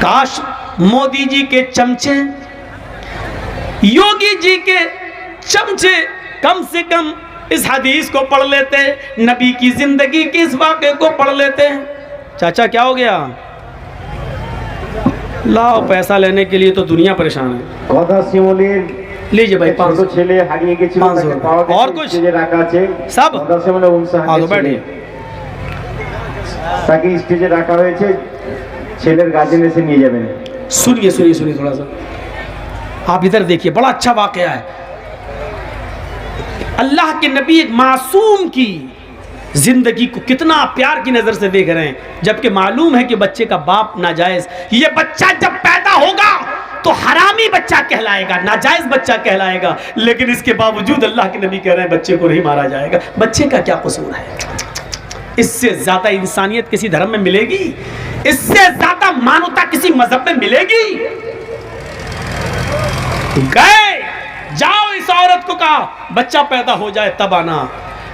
काश मोदी जी के चमचे, योगी जी के चमचे कम से कम इस हदीस को पढ़ लेते, नबी की जिंदगी के इस वाक़े को पढ़ लेते। चाचा क्या हो गया? लाओ पैसा लेने के लिए तो दुनिया परेशान है। लीजिए भाई 500 ছেলে হারিয়ে গেছিল, তাকে পাওয়া গেছে, और कुछ স্টেজে রাখা আছে सब গদাসিমলে आगे बैठिए। তাকে স্টেজে রাখা হয়েছে, ছেলের গার্জিয়ান এসে নিয়ে যাবেন। सुनिए सुनिए सुनिए थोड़ा सा, आप इधर देखिए, बड़ा अच्छा वाकया है। अल्लाह के नबी एक मासूम की जिंदगी को कितना प्यार की नजर से देख रहे हैं, जबकि मालूम है कि बच्चे का बाप नाजायज, ये बच्चा जब पैदा होगा तो हरामी बच्चा कहलाएगा, नाजायज बच्चा कहलाएगा, लेकिन इसके बावजूद अल्लाह के नबी कह रहे हैं बच्चे को नहीं मारा जाएगा। बच्चे का क्या कसूर है? इससे ज्यादा इंसानियत किसी धर्म में मिलेगी? इससे ज्यादा मानवता किसी मजहब में मिलेगी? गए, जाओ इस औरत को कहा बच्चा पैदा हो जाए तब आना।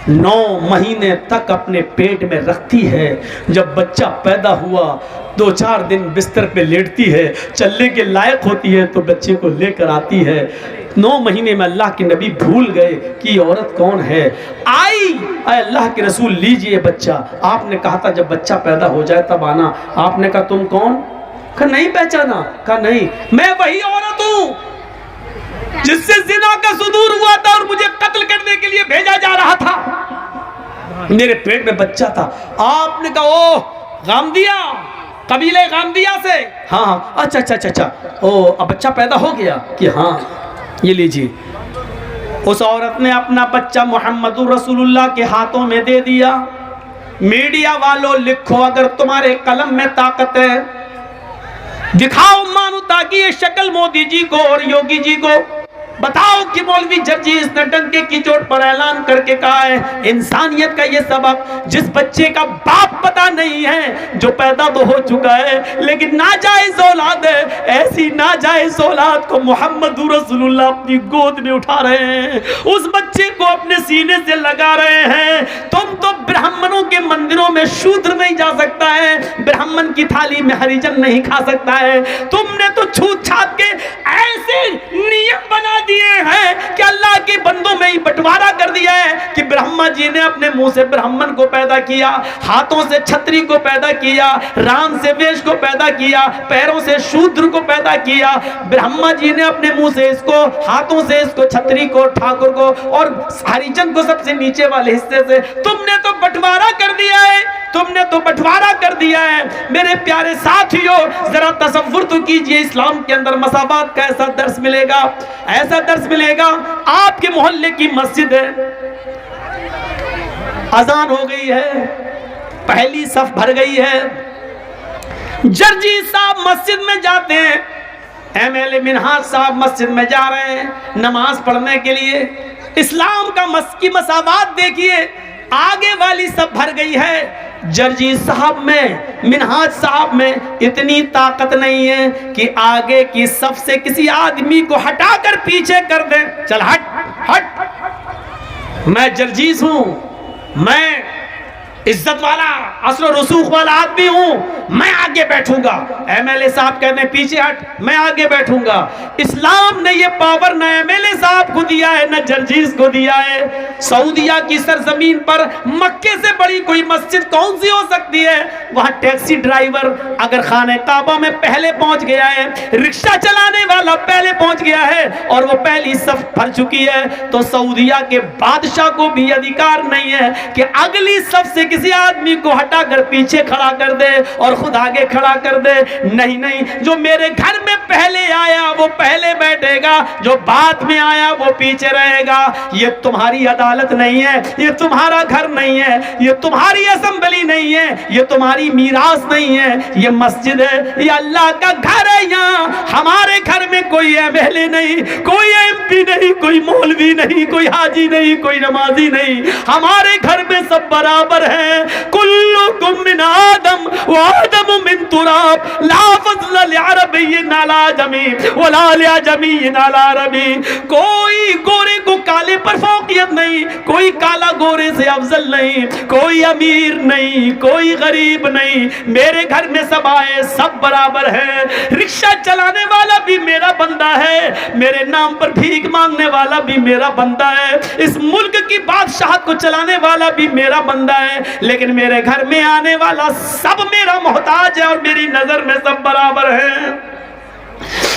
9 महीने तक अपने पेट में रखती है, जब बच्चा पैदा हुआ 2-4 दिन बिस्तर पे लेटती है, चलने के लायक होती है तो बच्चे को लेकर आती है। 9 महीने में अल्लाह के नबी भूल गए कि ये औरत कौन है। आई, अल्लाह के रसूल लीजिए बच्चा, आपने कहा था जब बच्चा पैदा हो जाए तब आना। आपने कहा तुम कौन? कहा नहीं पहचाना। कहा नहीं, मैं वही औरत हूँ जिससे जिना का सुदूर हुआ था और मुझे कत्ल करने के लिए भेजा जा रहा था, मेरे पेट में बच्चा था। आपने कहा ओ गामदिया, कबीले गामदिया से? हाँ। अच्छा अच्छा अच्छा अच्छा, ओ अब बच्चा पैदा हो गया? कि हाँ, ये लीजिए। उस औरत ने अपना बच्चा मोहम्मदुर रसूलुल्लाह के हाथों में दे दिया। मीडिया वालों लिखो, अगर तुम्हारे कलम में ताकत है दिखाओ मानवता की ये शक्ल मोदी जी को और योगी जी को। बताओ कि मौलवी जर्जीस ने डंके की चोट पर ऐलान करके कहा है इंसानियत का ये सबक, जिस बच्चे का बाप पता नहीं है, जो पैदा तो हो चुका है लेकिन नाजायज औलाद है, ऐसी नाजायज औलाद को मोहम्मदुर रसूलुल्लाह अपनी गोद में उठा रहे हैं, उस बच्चे को अपने सीने से लगा रहे हैं। तुम तो ब्राह्मणों के मंदिरों में शूद्र नहीं जा सकता है, ब्राह्मण की थाली में हरिजन नहीं खा सकता है। तुमने तो छूत छात के ऐसे नियम बना दिए हैं कि अल्लाह के बंदों में ही बंटवारा कर दिया है कि ब्रह्मा जी ने अपने मुंह से ब्राह्मण को पैदा किया, हाथों से छत्री को पैदा किया, राम से वेश को पैदा किया, पैरों से शूद्र को पैदा किया। ब्रह्मा जी ने अपने मुंह से इसको, हाथों से इसको, छत्री को, ठाकुर को और हरिजन को सबसे नीचे वाले हिस्से से। तुमने तो बंटवारा कर दिया है, तुमने तो बंटवारा कर दिया है। मेरे प्यारे साथियों, जरा तसव्वुर तो कीजिए, इस्लाम के अंदर मसावात का ऐसा दर्स मिलेगा, ऐसा दर्स मिलेगा। आपके मोहल्ले की मस्जिद है, अजान हो गई है, पहली सफ भर गई है, जर्जी साहब मस्जिद में जाते हैं, एमएलए मिनहाज साहब मस्जिद में जा रहे हैं नमाज पढ़ने के लिए। इस्लाम का की मसावात देखिए, आगे वाली सब भर गई है, जर्जी साहब में, मिनहाज साहब में इतनी ताकत नहीं है कि आगे की सफ से किसी आदमी को हटाकर पीछे कर दे। चल हट हट, मैं जर्जीस हूं, मैं इज्जत वाला असर रसूख वाला आदमी हूं, मैं आगे बैठूंगा। एमएलए साहब कहते हैं पीछे हट, मैं आगे बैठूंगा। इस्लाम ने ये पावर न एमएलए साहब को दिया है न जर्जीस को दिया है। सऊदिया की सरजमीन पर मक्के से बड़ी कोई मस्जिद कौन सी हो सकती है? वहां टैक्सी ड्राइवर अगर खाने काबा में पहले पहुंच गया है, रिक्शा चलाने वाला पहले पहुंच गया है और वो पहली सफ भर चुकी है, तो सऊदिया के बादशाह को भी अधिकार नहीं है कि अगली सफ से किसी आदमी को हटाकर पीछे खड़ा कर दे और खुद आगे खड़ा कर दे। नहीं नहीं, जो मेरे घर में पहले आया वो पहले बैठेगा, जो बाद में आया वो पीछे रहेगा। ये तुम्हारी अदालत नहीं है, ये तुम्हारा घर नहीं है, ये तुम्हारी असेंबली नहीं है, ये तुम्हारी मीरास नहीं है, ये मस्जिद है, ये अल्लाह का घर है। यहाँ हमारे घर में कोई एमएलए नहीं, कोई एमपी नहीं, कोई मौलवी नहीं, कोई हाजी नहीं, कोई नमाजी नहीं, हमारे घर में सब बराबर है। ہے کلکم من آدم وآدم من تراب لا فضل لعربی علی عجمی ولا لعجمی علی عربی. کوئی گورے کو کالے پر فوقیت نہیں, کوئی کالا گورے سے افضل نہیں, کوئی امیر نہیں, کوئی غریب نہیں, میرے گھر میں سب آئے سب برابر ہیں. رکشہ چلانے والا بھی میرا بندہ ہے, میرے نام پر بھیک مانگنے والا بھی میرا بندہ ہے, اس ملک کی بادشاہت کو چلانے والا بھی میرا بندہ ہے, لیکن میرے گھر میں آنے والا سب میرا محتاج ہے اور میری نظر میں سب برابر ہیں,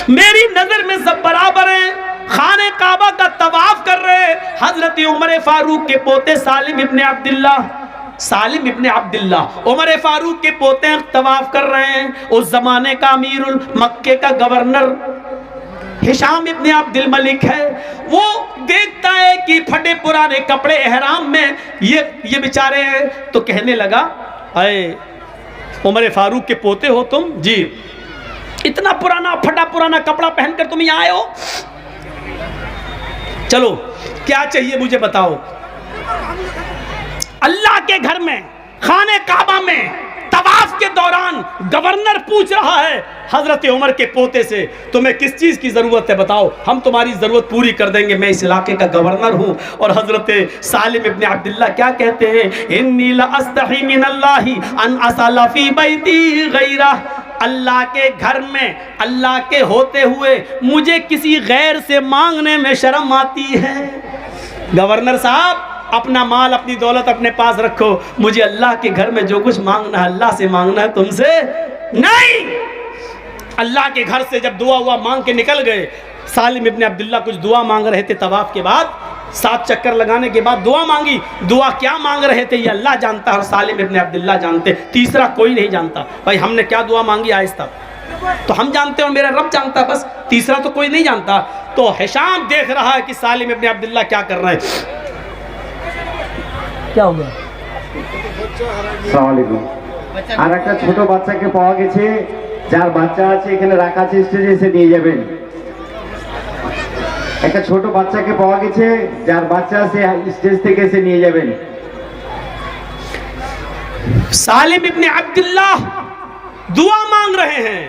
میری نظر میں سب برابر ہیں. خانہ کعبہ کا طواف کر رہے حضرت عمر فاروق کے پوتے سالم ابن عبداللہ عمر فاروق کے پوتے طواف کر رہے ہیں. اس زمانے کا امیر مکے کا گورنر ہشام ابن عبد الملک ہے. وہ دیکھتا ہے کہ پھٹے پرانے کپڑے احرام میں یہ بیچارے ہیں, تو کہنے لگا اے عمر فاروق کے پوتے ہو تم؟ جی. اتنا پرانا پھٹا پرانا کپڑا پہن کر تم یہاں آئے ہو؟ چلو کیا چاہیے مجھے بتاؤ. اللہ کے گھر میں خانہ کعبہ میں طواف کے دوران گورنر پوچھ رہا ہے حضرت عمر کے پوتے سے تمہیں کس چیز کی ضرورت ہے بتاؤ, ہم تمہاری ضرورت پوری کر دیں گے, میں اس علاقے کا گورنر ہوں. اور حضرت سالم ابن عبداللہ کیا کہتے ہیں, انی لاستحی من اللہ ان اسأل فی بیتی غیرہ. اللہ کے گھر میں اللہ کے ہوتے ہوئے مجھے کسی غیر سے مانگنے میں شرم آتی ہے. گورنر صاحب اپنا مال اپنی دولت اپنے پاس رکھو, مجھے اللہ کے گھر میں جو کچھ مانگنا ہے اللہ سے مانگنا ہے, تم سے نہیں. اللہ کے گھر سے جب دعا ہوا مانگ کے نکل گئے. سالم ابن عبداللہ کچھ دعا مانگ رہے تھے طواف کے بعد, 7 چکر لگانے کے بعد دعا مانگی. دعا کیا مانگ رہے تھے یہ اللہ جانتا ہے اور سالم ابن عبداللہ جانتے, تیسرا کوئی نہیں جانتا. بھائی ہم نے کیا دعا مانگی آہستہ تو ہم جانتے ہیں اور میرا رب جانتا ہے, بس تیسرا تو کوئی نہیں جانتا. تو ہشام دیکھ رہا ہے کہ سالم ابن عبداللہ کیا کر رہے ہیں. کیا ہوگا؟ আসসালামু আলাইকুম. আর একটা ছোট বাচ্চাকে পাওয়া গেছে, যার বাচ্চা আছে এখানে রাখা আছে, স্টেজে এসে নিয়ে যাবেন. একটা ছোট বাচ্চাকে পাওয়া গেছে, যার বাচ্চা আছে স্টেজ থেকে এসে নিয়ে যাবেন. سالم ابن عبداللہ دعا مانگ رہے ہیں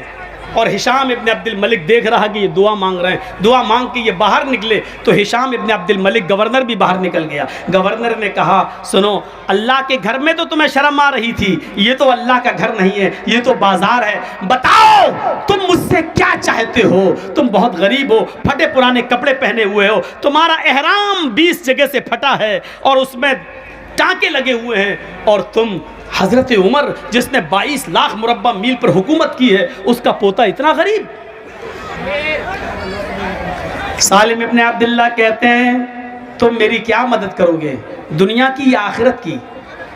اور ہشام ابن عبد الملک دیکھ رہا کہ یہ دعا مانگ رہے ہیں. دعا مانگ کے یہ باہر نکلے تو ہشام ابن عبد الملک گورنر بھی باہر نکل گیا. گورنر نے کہا سنو, اللہ کے گھر میں تو تمہیں شرم آ رہی تھی, یہ تو اللہ کا گھر نہیں ہے, یہ تو بازار ہے. بتاؤ تم مجھ سے کیا چاہتے ہو؟ تم بہت غریب ہو, پھٹے پرانے کپڑے پہنے ہوئے ہو, تمہارا احرام 20 جگہ سے پھٹا ہے اور اس میں ٹانکے لگے ہوئے ہیں, اور تم حضرت عمر جس نے 22 لاکھ مربع میل پر حکومت کی ہے اس کا پوتا اتنا غریب. سالم ابن عبداللہ کہتے ہیں تم میری کیا مدد کرو گے, دنیا کی یا آخرت کی؟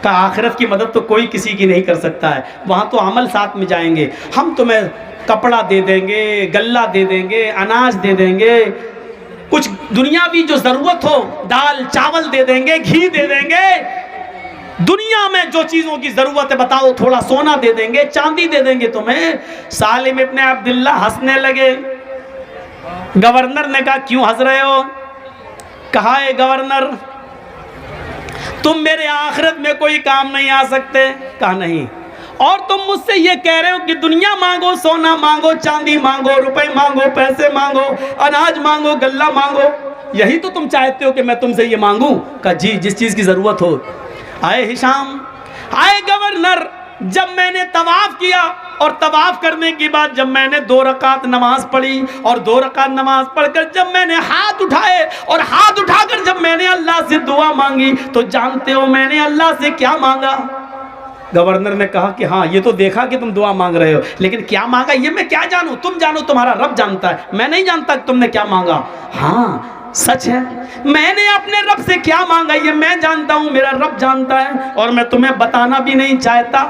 کہ آخرت کی مدد تو کوئی کسی کی نہیں کر سکتا ہے, وہاں تو عمل ساتھ میں جائیں گے. ہم تمہیں کپڑا دے دیں گے, غلہ دے دیں گے, اناج دے دیں گے, کچھ دنیاوی جو ضرورت ہو دال چاول دے دیں گے, گھی دے دیں گے, دنیا میں جو چیزوں کی ضرورت ہے بتاؤ, تھوڑا سونا دے دیں گے, چاندی دے دیں گے تمہیں. سالم ابن عبداللہ ہنسنے لگے. گورنر نے کہا کیوں ہنس رہے ہو؟ کہا اے گورنر تم میرے آخرت میں کوئی کام نہیں آ سکتے. کہا نہیں. اور تم مجھ سے یہ کہہ رہے ہو کہ دنیا مانگو, سونا مانگو, چاندی مانگو, روپے مانگو, پیسے مانگو, اناج مانگو, غلہ مانگو, یہی تو تم چاہتے ہو کہ میں تم سے یہ مانگوں؟ کہا جی, جس چیز کی ضرورت ہو. آئے ہشام, آئے گورنر, جب میں نے طواف کیا اور طواف کرنے کے بعد جب میں نے 2 رکعت نماز پڑھی اور 2 رکعت نماز پڑھ کر جب میں نے ہاتھ اٹھائے اور ہاتھ اٹھا کر جب میں نے اللہ سے دعا مانگی تو جانتے ہو میں نے اللہ سے کیا مانگا؟ گورنر نے کہا کہ ہاں یہ تو دیکھا کہ تم دعا مانگ رہے ہو, لیکن کیا مانگا یہ میں کیا جانوں؟ تم جانو, تمہارا رب جانتا ہے, میں نہیں جانتا کہ تم نے کیا مانگا. ہاں سچ ہے, میں نے اپنے رب سے کیا مانگا یہ میں جانتا ہوں, میرا رب جانتا ہے, اور میں تمہیں بتانا بھی نہیں چاہتا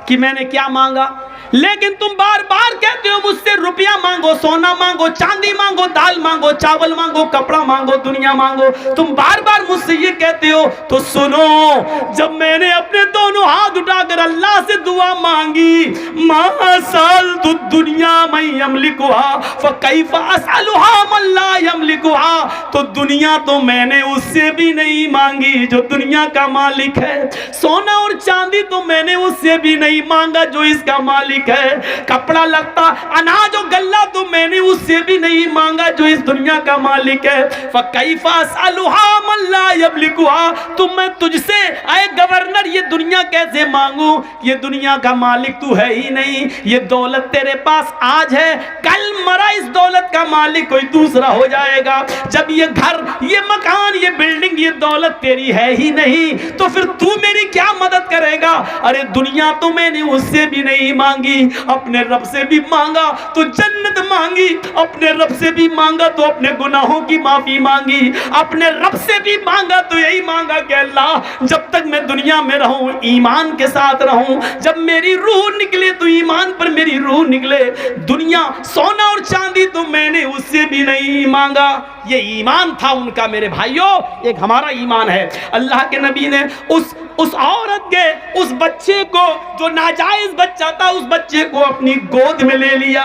کہ میں نے کیا مانگا. लेकिन तुम बार बार कहते हो मुझसे रुपया मांगो, सोना मांगो, चांदी मांगो, दाल मांगो, चावल मांगो, कपड़ा मांगो, दुनिया मांगो, तुम बार बार मुझसे ये कहते हो। तो सुनो, जब मैंने अपने दोनों हाथ उठाकर अल्लाह से दुआ मांगी, मा साल तु दुनिया मैं यमलिकुहा फकैफ असअलुहा मन ला यमलिकुहा, तो दुनिया तो मैंने उससे भी नहीं मांगी जो दुनिया का मालिक है। सोना और चांदी तो मैंने उससे भी नहीं मांगा जो इसका मालिक है। कपड़ा लत्ता अनाज और गल्ला तो मैंने उससे भी नहीं मांगा जो इस दुनिया का मालिक है। फकैफ असअलुहा मन ला यमलिकुहा, तो मैं तुझसे आए गवर्नर ये दुनिया कैसे मांगू? ये दुनिया का मालिक तू है ही नहीं। ये दौलत तेरे पास आज है, कल मरा इस दौलत का मालिक कोई दूसरा हो जाएगा। जब ये घर, ये मकान, ये बिल्डिंग, ये दौलत तेरी है ही नहीं, तो फिर तू मेरी क्या मदद करेगा? अरे दुनिया तो मैंने उससे भी नहीं मांगी, अपने रब से भी मांगा तो जन्नत मांगी, अपने रब से भी मांगा तो अपने गुनाहों की माफी मांगी, अपने रब से भी मांगा तो यही मांगा कि अल्लाह जब तक मैं दुनिया में रहूं ईमान के साथ रहूं, जब मेरी रूह निकले तो ईमान पर मेरी रूह निकले। दुनिया, सोना और चांदी तो मैंने उससे भी नहीं मांगा। ये ईमान था उनका मेरे भाइयों, एक हमारा ईमान है। अल्लाह के नबी ने उस औरत के, उस बच्चे को, जो नाजायज बच्चा था, उस बच्चे को अपनी गोद में ले लिया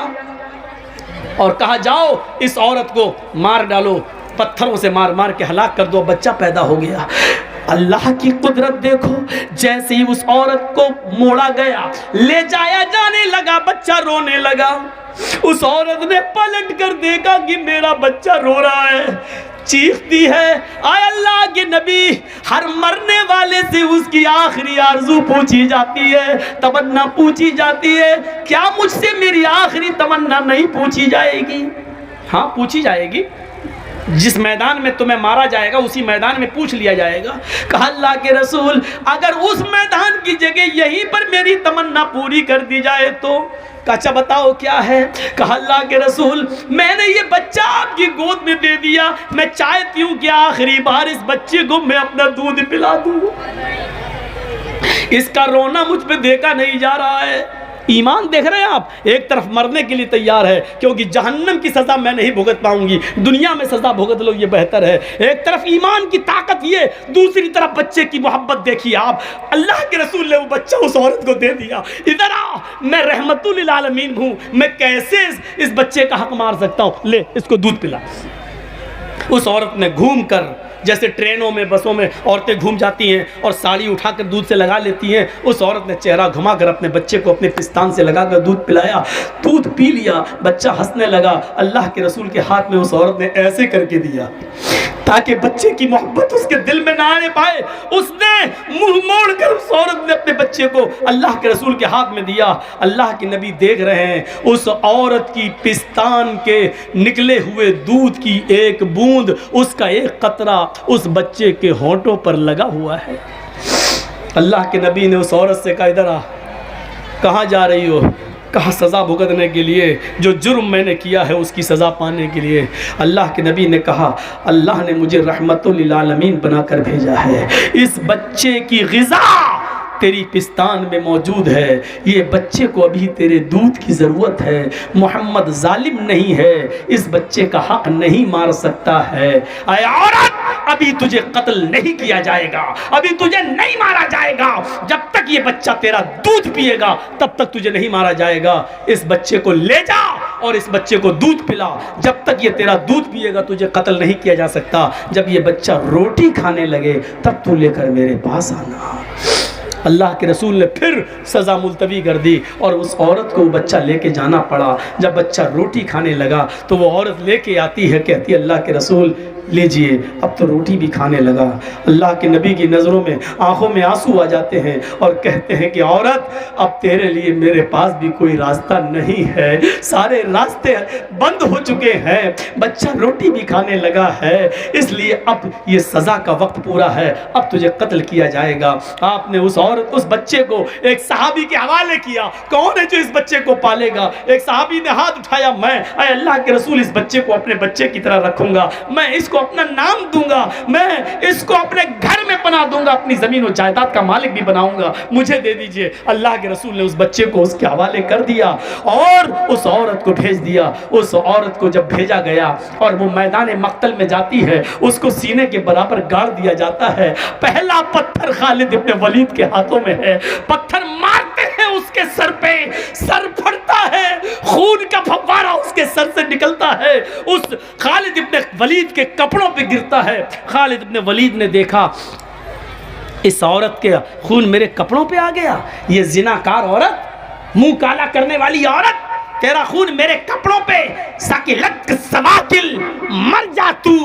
और कहा जाओ इस औरत को मार डालो, पत्थरों से मार मार के हलाक कर दो। बच्चा पैदा हो गया। अल्लाह की कुदरत देखो, जैसे ही उस औरत को मोड़ा गया, ले जाया जाने लगा, बच्चा रोने लगा। उस औरत ने पलट कर देखा कि मेरा बच्चा रो रहा है, चीखती है। आय अल्लाह के नबी, हर मरने वाले से उसकी आखिरी आरज़ू पूछी जाती है, तमन्ना पूछी जाती है। क्या मुझसे मेरी आखिरी तमन्ना नहीं पूछी जाएगी? हाँ, पूछी जाएगी। जिस मैदान में तुम्हें मारा जाएगा उसी मैदान में पूछ लिया जाएगा। कहा अल्लाह के रसूल, अगर उस मैदान की जगह यहीं पर मेरी तमन्ना पूरी कर दी जाए तो? अच्छा बताओ क्या है? कहा अल्लाह के रसूल, मैंने ये बच्चा आपकी गोद में दे दिया, मैं चाहती हूँ कि आखिरी बार इस बच्चे को मैं अपना दूध पिला दूँ। इसका रोना मुझ पे देखा नहीं जा रहा है। ईमान देख रहे हैं आप? एक तरफ मरने के लिए तैयार है क्योंकि जहन्नम की सज़ा मैं नहीं भुगत पाऊंगी, दुनिया में सज़ा भुगत लो, ये बेहतर है। एक तरफ ईमान की ताकत ये, दूसरी तरफ बच्चे की मोहब्बत देखिए आप। अल्लाह के रसूल ने वो बच्चा उस औरत को दे दिया। इधर आ, मैं रहमतुल लिल आलमीन हूँ, मैं कैसे इस बच्चे का हक मार सकता हूँ? ले इसको दूध पिला। उस औरत ने घूम कर, जैसे ट्रेनों में, बसों में औरतें घूम जाती हैं और साड़ी उठाकर दूध से लगा लेती हैं, उस औरत ने चेहरा घुमाकर अपने बच्चे को अपने पिस्तान से लगाकर दूध पिलाया। दूध पी लिया, बच्चा हंसने लगा। अल्लाह के रसूल के हाथ में उस औरत ने ऐसे करके दिया ताकि बच्चे की मोहब्बत उसके दिल में ना आने पाए। उसने मुंह मोड़कर उस औरत ने अपने बच्चे को अल्लाह के रसूल के हाथ में दिया। अल्लाह के नबी देख रहे हैं, उस औरत की पिस्तान के निकले हुए दूध की एक बूंद, उसका एक कतरा उस बच्चे के होंठों पर लगा हुआ है। अल्लाह के नबी ने उस औरत से कहा, इधर आ। कहाँ जा रही हो? कहा सज़ा भुगतने के लिए, जो जुर्म मैंने किया है उसकी सज़ा पाने के लिए। अल्लाह के नबी ने कहा, अल्लाह ने मुझे रहमतुल लिल आलमीन बनाकर भेजा है, इस बच्चे की ग़िज़ा तेरी पिस्तान में मौजूद है, ये बच्चे को अभी तेरे दूध की ज़रूरत है। मोहम्मद जालिम नहीं है, इस बच्चे का हक नहीं मार सकता है। ऐ औरत, अभी तुझे कत्ल नहीं किया जाएगा, अभी तुझे नहीं मारा जाएगा। जब तक ये बच्चा तेरा दूध पिएगा तब तक तुझे नहीं मारा जाएगा। इस बच्चे को ले जा और इस बच्चे को दूध पिला। जब तक ये तेरा दूध पिएगा तुझे कत्ल नहीं किया जा सकता। जब ये बच्चा रोटी खाने लगे तब तू लेकर मेरे पास आना। अल्लाह के रसूल ने फिर सज़ा मुलतवी कर दी और उस औरत को वो बच्चा लेके जाना पड़ा। जब बच्चा रोटी खाने लगा तो वो औरत लेके आती है, कहती है अल्लाह के रसूल लीजिए, अब तो रोटी भी खाने लगा। अल्लाह के नबी की नज़रों में, आंखों में आंसू आ जाते हैं और कहते हैं कि औरत, अब तेरे लिए मेरे पास भी कोई रास्ता नहीं है, सारे रास्ते बंद हो चुके हैं, बच्चा रोटी भी खाने लगा है, इसलिए अब ये सज़ा का वक्त पूरा है, अब तुझे कत्ल किया जाएगा। आपने उस औरत, उस बच्चे को एक सहाबी के हवाले किया। कौन है जो इस बच्चे को पालेगा? एक सहाबी ने हाथ उठाया, मैं अल्लाह के रसूल इस बच्चे को अपने बच्चे की तरह रखूंगा, मैं इसको इसको अपना नाम दूंगा, मैं इसको अपने घर में बना दूंगा, अपनी ज़मीन और जायदाद का मालिक भी बनाऊंगा, मुझे दे दीजिए। अल्लाह के रसूल ने उस बच्चे को उसके हवाले कर दिया और उस औरत को भेज दिया। उस औरत को जब भेजा गया और वो मैदान मक्तल में जाती है, उसको सीने के बराबर गाड़ दिया जाता है। पहला पत्थर खालिद इब्न वलीद के हाथों में है, पत्थर मारते हैं उसके सर पे, सर फटता है, खून का फव्वारा उसके सर से निकलता है, उस खालिद इब्न वलीद के कपड़ों पे गिरता है। खालिद इब्न वलीद ने देखा इस औरत के खून मेरे कपड़ों पे आ गया, ये जिनाकार औरत, मुंह काला करने वाली औरत, तेरा खून मेरे कपड़ों पे, सकिलत सवाकिल, मर जा तू,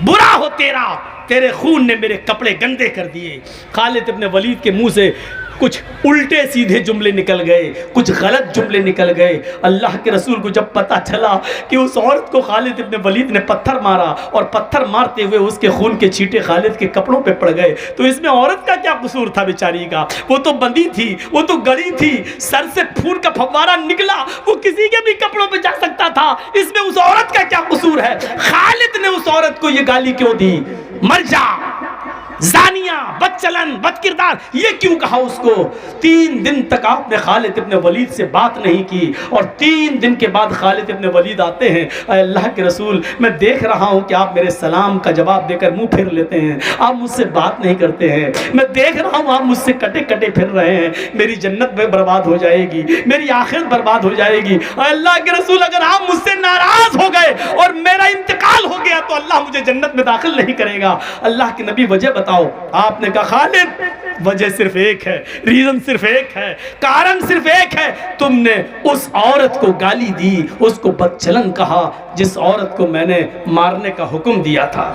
बुरा हो तेरा, तेरे खून ने मेरे कपड़े गंदे कर दिए। खालिद इब्न वलीद के मुंह से कुछ उल्टे सीधे जुमले निकल गए, कुछ गलत जुमले निकल गए। अल्लाह के रसूल को जब पता चला कि उस औरत को खालिद इब्न वलीद ने पत्थर मारा और पत्थर मारते हुए उसके खून के छींटे खालिद के कपड़ों पे पड़ गए, तो इसमें औरत का क्या कसूर था बेचारी का? वो तो बंदी थी, वो तो गड़ी थी, सर से खून का फव्वारा निकला, वो किसी के भी कपड़ों पे जा सकता था, इसमें उस औरत का क्या कसूर है? खालिद ने उस औरत को ये गाली क्यों दी? मर जा, जानिया, बदचलन, बदकिरदार, ये क्यों कहा उसको? 3 दिन तक आपने खालिद इब्न वलीद से बात नहीं की और 3 दिन के बाद खालिद इब्न वलीद आते हैं, अल्लाह के रसूल मैं देख रहा हूँ कि आप मेरे सलाम का जवाब देकर मुंह फेर लेते हैं, आप मुझसे बात नहीं करते हैं, मैं देख रहा हूँ आप मुझसे कटे कटे फिर रहे हैं, मेरी जन्नत में बर्बाद हो जाएगी, मेरी आखिरत बर्बाद हो जाएगी। अल्लाह के रसूल अगर आप मुझसे नाराज हो गए और मेरा इंतकाल हो गया तो अल्लाह मुझे जन्नत में दाखिल नहीं करेगा। अल्लाह के नबी वजह बताओ। आपने कहा खालिद वजह सिर्फ एक है, रीजन सिर्फ एक है, कारण सिर्फ एक है, तुमने उस औरत को गाली दी, उसको बदचलन कहा जिस औरत को मैंने मारने का हुक्म दिया था।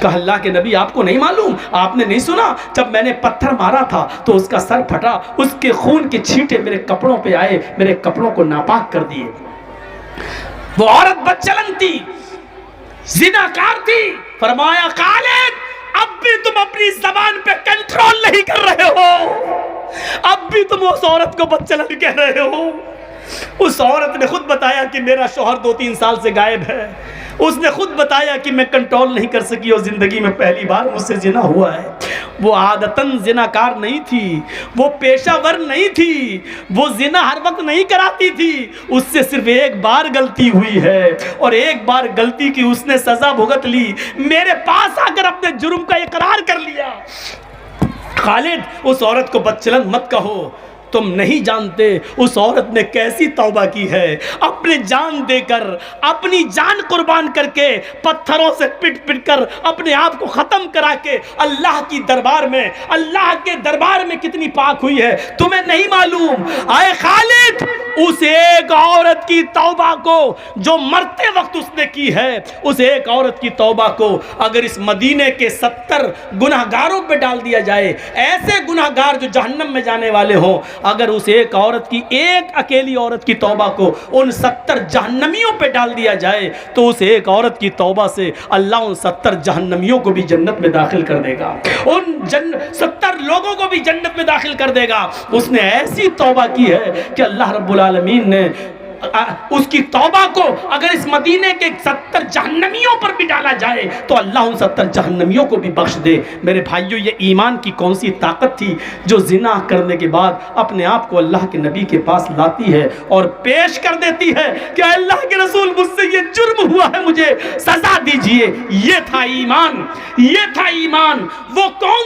कहा अल्लाह के नबी आपको नहीं मालूम, आपने नहीं सुना जब मैंने पत्थर मारा था तो उसका सर फटा, उसके खून के छींटे मेरे कपड़ों पे आए, मेरे कपड़ों को नापाक कर दिए। वो औरत बदचलन थी, जिनाकार थी। फरमाया खालिद अब भी तुम अपनी जबान पे कंट्रोल नहीं कर रहे हो, अब भी तुम उस औरत को बदचलन कह रहे हो। उस औरत ने खुद बताया कि मेरा शौहर 2-3 साल से गायब है, उसने खुद बताया कि मैं कंट्रोल नहीं कर सकी और जिंदगी में पहली बार मुझसे जिना हुआ है। वो आदतन जिनाकार नहीं थी, वो पेशावर नहीं थी, वो जिना हर वक्त नहीं कराती थी, उससे सिर्फ एक बार गलती हुई है और एक बार गलती की उसने सजा भुगत ली, मेरे पास आकर अपने जुर्म का इकरार कर लिया। खालिद उस औरत को बदचलन मत कहो, तुम नहीं जानते उस औरत ने कैसी तौबा की है, अपने जान देकर, अपनी जान कुर्बान करके, पत्थरों से पिट पिट कर अपने आप को खत्म करा के अल्लाह की दरबार में, अल्लाह के दरबार में कितनी पाक हुई है तुम्हें नहीं मालूम। आए खालिद उस एक औरत की तौबा को जो मरते वक्त उसने की है, उस एक औरत की तौबा को अगर इस मदीने के 70 गुनाहगारों पे डाल दिया जाए, ऐसे गुनाहगार जो जहन्नम में जाने वाले हों, अगर उस एक औरत की, एक अकेली औरत की तौबा को उन 70 जहन्नमियों पे डाल दिया जाए तो उस एक औरत की तौबा से अल्लाह उन 70 जहन्नमियों को भी जन्नत में दाखिल कर देगा, उन 70 लोगों को भी जन्नत में दाखिल कर देगा। उसने ऐसी तौबा की है कि अल्लाह रब्बुल आलमीन ने उसकी तौबा को अगर इस मदीने के 70 जहन्नमियों पर भी डाला जाए तो अल्लाह उन 70 जहन्नमियों को भी बख्श दे। मेरे भाइयों, ये ईमान की कौन सी ताकत थी जो जिना करने के बाद अपने आप को अल्लाह के नबी के पास लाती है और पेश कर देती है कि अल्लाह के रसूल मुझसे ये जुर्म हुआ है, मुझे सजा दीजिए। ये था ईमान, ये था ईमान। वो कौन